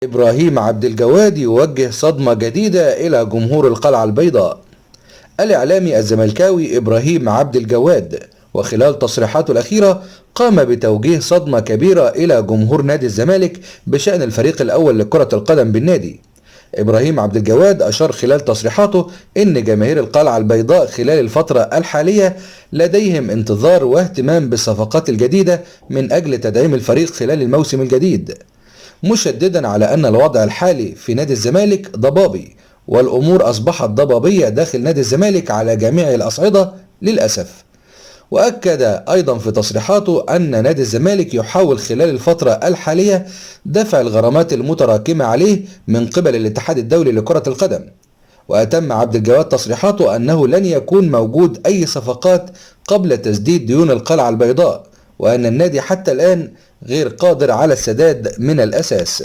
إبراهيم عبد الجواد يوجه صدمة جديدة إلى جمهور القلعة البيضاء. الإعلامي الزملكاوي إبراهيم عبد الجواد وخلال تصريحاته الأخيرة قام بتوجيه صدمة كبيرة إلى جمهور نادي الزمالك بشأن الفريق الأول لكرة القدم بالنادي. إبراهيم عبد الجواد أشار خلال تصريحاته إن جماهير القلعة البيضاء خلال الفترة الحالية لديهم انتظار واهتمام بالصفقات الجديدة من أجل تدعيم الفريق خلال الموسم الجديد، مشددا على أن الوضع الحالي في نادي الزمالك ضبابي، والأمور أصبحت ضبابية داخل نادي الزمالك على جميع الأصعدة للأسف. وأكد أيضا في تصريحاته أن نادي الزمالك يحاول خلال الفترة الحالية دفع الغرامات المتراكمة عليه من قبل الاتحاد الدولي لكرة القدم. وأتم عبد الجواد تصريحاته أنه لن يكون موجود أي صفقات قبل تسديد ديون القلعة البيضاء، وأن النادي حتى الآن غير قادر على السداد من الأساس.